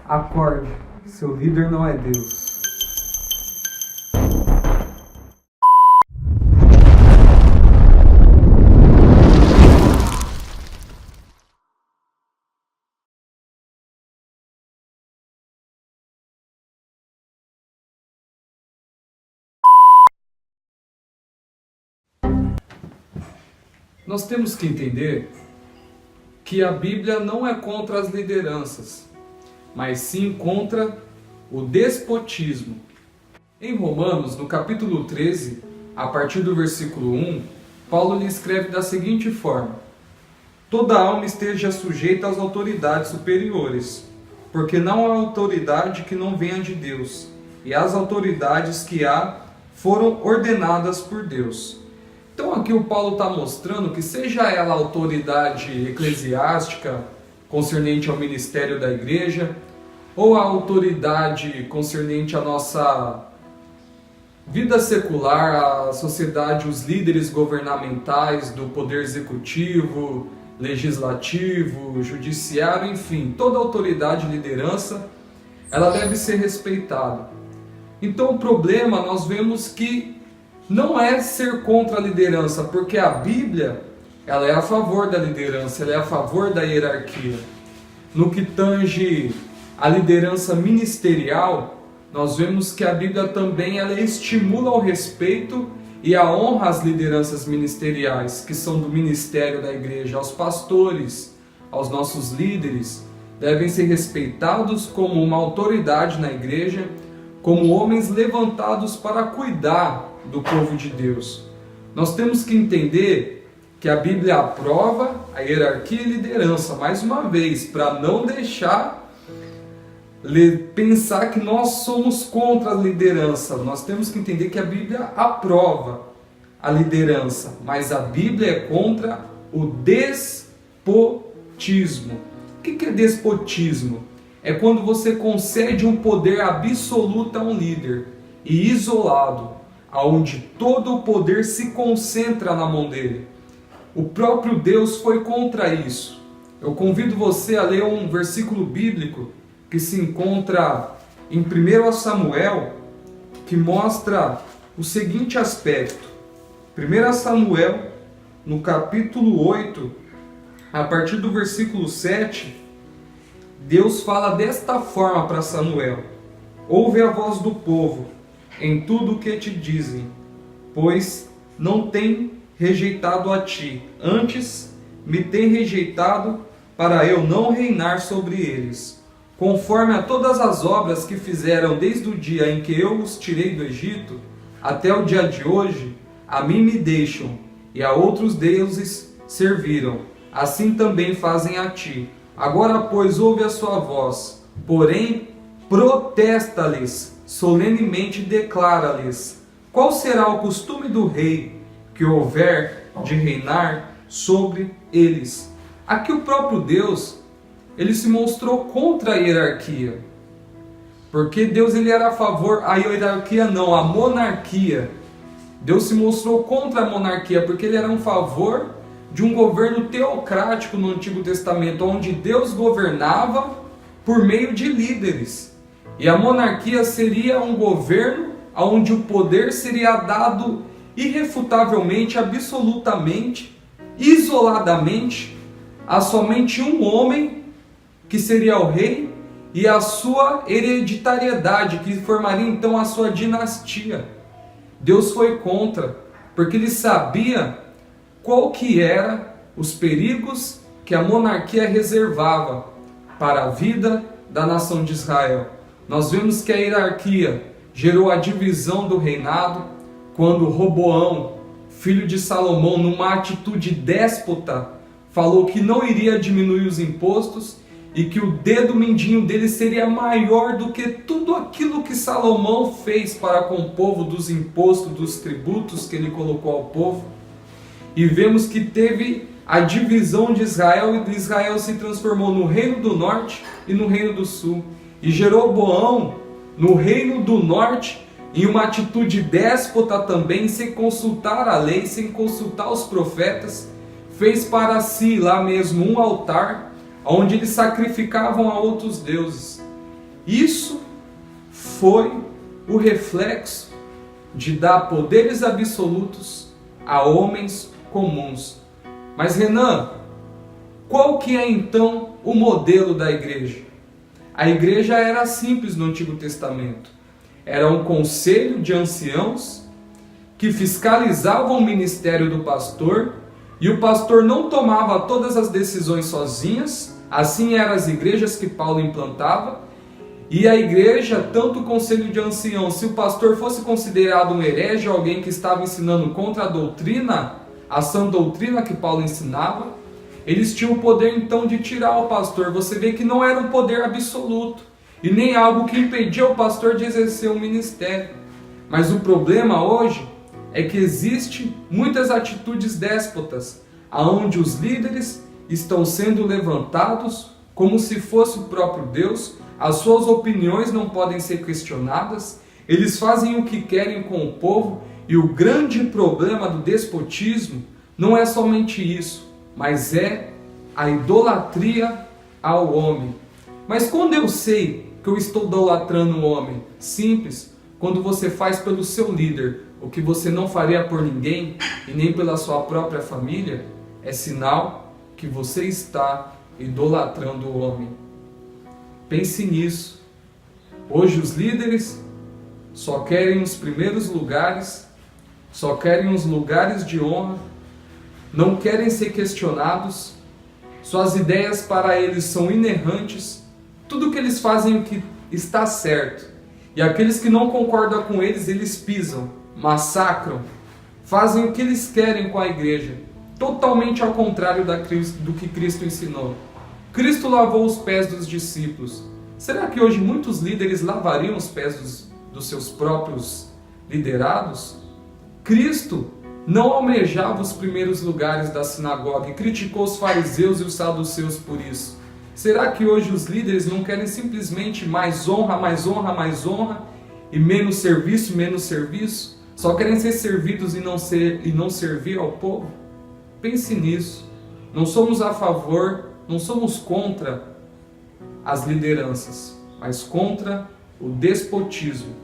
Acorde, seu líder não é Deus. Nós temos que entender que a Bíblia não é contra as lideranças, mas sim contra o despotismo. Em Romanos, no capítulo 13, a partir do versículo 1, Paulo lhe escreve da seguinte forma: toda alma esteja sujeita às autoridades superiores, porque não há autoridade que não venha de Deus, e as autoridades que há foram ordenadas por Deus. Então aqui o Paulo está mostrando que seja ela a autoridade eclesiástica concernente ao ministério da igreja, ou a autoridade concernente à nossa vida secular, a sociedade, os líderes governamentais do poder executivo, legislativo, judiciário, enfim, toda autoridade e liderança, ela deve ser respeitada. Então o problema nós vemos que não é ser contra a liderança, porque a Bíblia ela é a favor da liderança, ela é a favor da hierarquia. No que tange a liderança ministerial, nós vemos que a Bíblia também ela estimula o respeito e a honra às lideranças ministeriais, que são do ministério da igreja, aos pastores, aos nossos líderes, devem ser respeitados como uma autoridade na igreja, como homens levantados para cuidar do povo de Deus. Nós temos que entender que a Bíblia aprova a hierarquia e liderança, mais uma vez, para não deixar pensar que nós somos contra a liderança. Nós temos que entender que a Bíblia aprova a liderança, mas a Bíblia é contra o despotismo. O que é despotismo? É quando você concede um poder absoluto a um líder e isolado, onde todo o poder se concentra na mão dele. O próprio Deus foi contra isso. Eu convido você a ler um versículo bíblico que se encontra em 1 Samuel, que mostra o seguinte aspecto. 1 Samuel, no capítulo 8, a partir do versículo 7, Deus fala desta forma para Samuel: ouve a voz do povo em tudo o que te dizem, pois não tem rejeitado a ti, antes me tem rejeitado para eu não reinar sobre eles, conforme a todas as obras que fizeram desde o dia em que eu os tirei do Egito, até o dia de hoje, a mim me deixam, e a outros deuses serviram, assim também fazem a ti. Agora, pois, ouve a sua voz, porém protesta-lhes, solenemente declara-lhes: qual será o costume do rei que houver de reinar sobre eles? Aqui o próprio Deus, ele se mostrou contra a hierarquia, porque Deus ele era a favor, a hierarquia não, a monarquia. Deus se mostrou contra a monarquia, porque ele era a favor de um governo teocrático no Antigo Testamento, onde Deus governava por meio de líderes. E a monarquia seria um governo onde o poder seria dado irrefutavelmente, absolutamente, isoladamente, a somente um homem, que seria o rei, e a sua hereditariedade, que formaria então a sua dinastia. Deus foi contra, porque ele sabia qual que era os perigos que a monarquia reservava para a vida da nação de Israel. Nós vemos que a hierarquia gerou a divisão do reinado, quando Roboão, filho de Salomão, numa atitude déspota, falou que não iria diminuir os impostos e que o dedo mindinho dele seria maior do que tudo aquilo que Salomão fez para com o povo, dos impostos, dos tributos que ele colocou ao povo. E vemos que teve a divisão de Israel, e Israel se transformou no reino do norte e no reino do sul. E Jeroboão, no reino do norte, em uma atitude déspota também, sem consultar a lei, sem consultar os profetas, fez para si lá mesmo um altar, onde eles sacrificavam a outros deuses. Isso foi o reflexo de dar poderes absolutos a homens comuns. Mas Renan, qual que é então o modelo da igreja? A igreja era simples no Antigo Testamento. Era um conselho de anciãos que fiscalizavam o ministério do pastor, e o pastor não tomava todas as decisões sozinhas. Assim eram as igrejas que Paulo implantava. E a igreja, tanto o conselho de anciãos, se o pastor fosse considerado um herege, alguém que estava ensinando contra a doutrina, a sã doutrina que Paulo ensinava, eles tinham o poder então de tirar o pastor. Você vê que não era um poder absoluto e nem algo que impedia o pastor de exercer o ministério. Mas o problema hoje é que existem muitas atitudes déspotas, aonde os líderes estão sendo levantados como se fosse o próprio Deus. As suas opiniões não podem ser questionadas, eles fazem o que querem com o povo, e o grande problema do despotismo não é somente isso, mas é a idolatria ao homem. Mas quando eu sei que eu estou idolatrando o homem? Simples, quando você faz pelo seu líder o que você não faria por ninguém e nem pela sua própria família, é sinal que você está idolatrando o homem. Pense nisso. Hoje os líderes só querem os primeiros lugares, só querem os lugares de honra, não querem ser questionados, suas ideias para eles são inerrantes, tudo que eles fazem é o que está certo, e aqueles que não concordam com eles, eles pisam, massacram, fazem o que eles querem com a igreja, totalmente ao contrário do que Cristo ensinou. Cristo lavou os pés dos discípulos. Será que hoje muitos líderes lavariam os pés dos seus próprios liderados? Cristo não almejava os primeiros lugares da sinagoga e criticou os fariseus e os saduceus por isso. Será que hoje os líderes não querem simplesmente mais honra, mais honra, mais honra e menos serviço, menos serviço? Só querem ser servidos e não servir ao povo? Pense nisso. Não somos a favor, não somos contra as lideranças, mas contra o despotismo,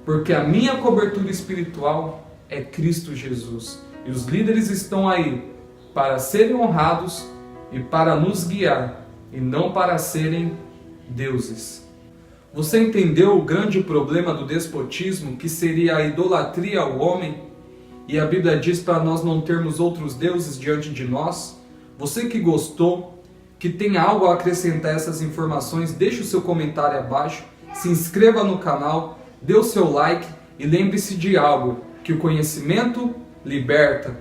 porque a minha cobertura espiritual é Cristo Jesus, e os líderes estão aí para serem honrados e para nos guiar, e não para serem deuses. Você entendeu o grande problema do despotismo, que seria a idolatria ao homem? E a Bíblia diz para nós não termos outros deuses diante de nós? Você que gostou, que tem algo a acrescentar a essas informações, deixe o seu comentário abaixo, se inscreva no canal, dê o seu like e lembre-se de algo, que o conhecimento liberta.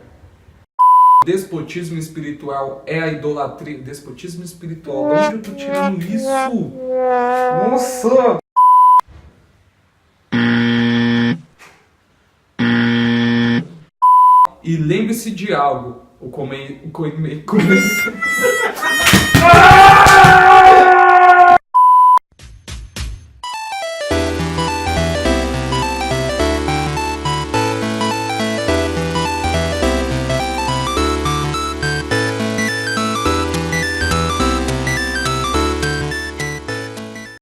Despotismo espiritual é a idolatria. Despotismo espiritual, de onde eu estou tirando isso? Nossa! E lembre-se de algo,